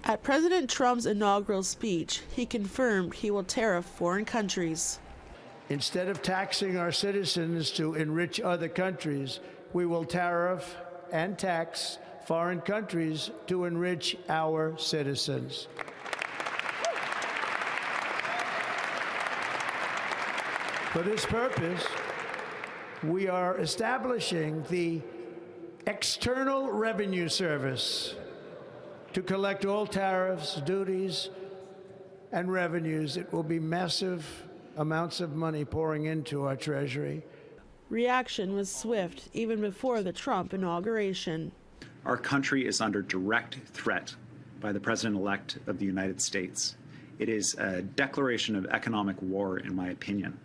At President Trump's inaugural speech, he confirmed he will tariff foreign countries. Instead of taxing our citizens to enrich other countries, we will tariff and tax foreign countries to enrich our citizens. For this purpose, we are establishing the External Revenue Service to collect all tariffs, duties, and revenues. It will be massive amounts of money pouring into our Treasury. Reaction was swift even before the Trump inauguration. Our country is under direct threat by the President-elect of the United States. It is a declaration of economic war, in my opinion.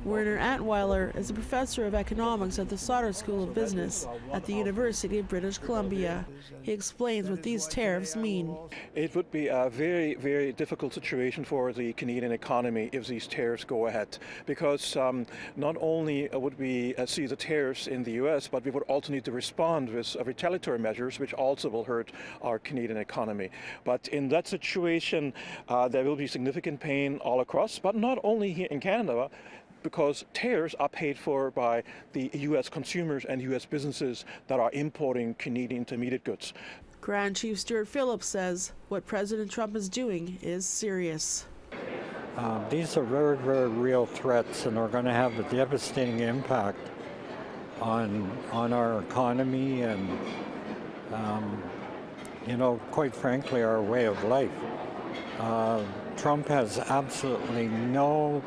Werner Antweiler is a professor of economics at the Sauder School of Business at the University of British Columbia. He explains what these tariffs mean. It would be a very, very difficult situation for the Canadian economy if these tariffs go ahead, because not only would we see the tariffs in the U.S., but we would also need to respond with retaliatory measures, which also will hurt our Canadian economy. But in that situation, there will be significant pain all across, but not only here in Canada, because tariffs are paid for by the U.S. consumers and U.S. businesses that are importing Canadian intermediate goods. Grand Chief Stuart Phillips says what President Trump is doing is serious. These are very, very real threats, and are going to have a devastating impact on our economy and, quite frankly, our way of life. Trump has absolutely no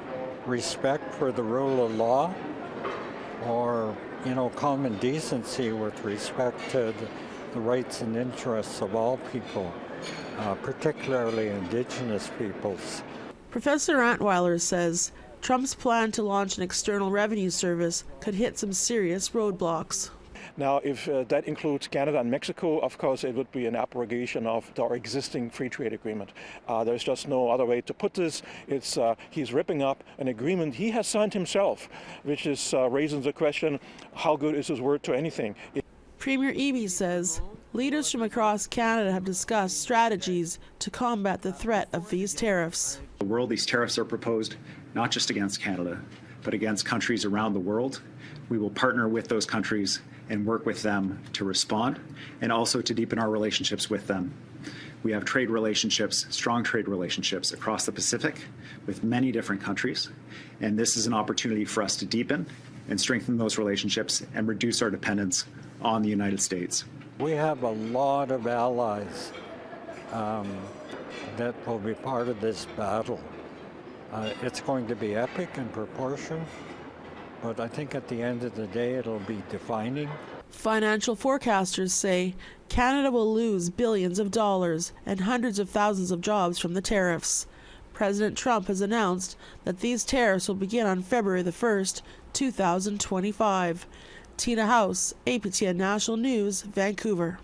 respect for the rule of law or, common decency with respect to the rights and interests of all people, particularly Indigenous peoples. Professor Antweiler says Trump's plan to launch an external revenue service could hit some serious roadblocks. Now, if that includes Canada and Mexico, of course, it would be an abrogation of our existing free trade agreement. There's just no other way to put this. He's ripping up an agreement he has signed himself, which is raising the question, how good is his word to anything? Premier Eby says leaders from across Canada have discussed strategies to combat the threat of these tariffs. The world, these tariffs are proposed not just against Canada, but against countries around the world. We will partner with those countries and work with them to respond and also to deepen our relationships with them. We have trade relationships, strong trade relationships across the Pacific with many different countries, and this is an opportunity for us to deepen and strengthen those relationships and reduce our dependence on the United States. We have a lot of allies that will be part of this battle. It's going to be epic in proportion, but I think at the end of the day it'll be defining. Financial forecasters say Canada will lose billions of dollars and hundreds of thousands of jobs from the tariffs. President Trump has announced that these tariffs will begin on February the 1st, 2025. Tina House, APTN National News, Vancouver.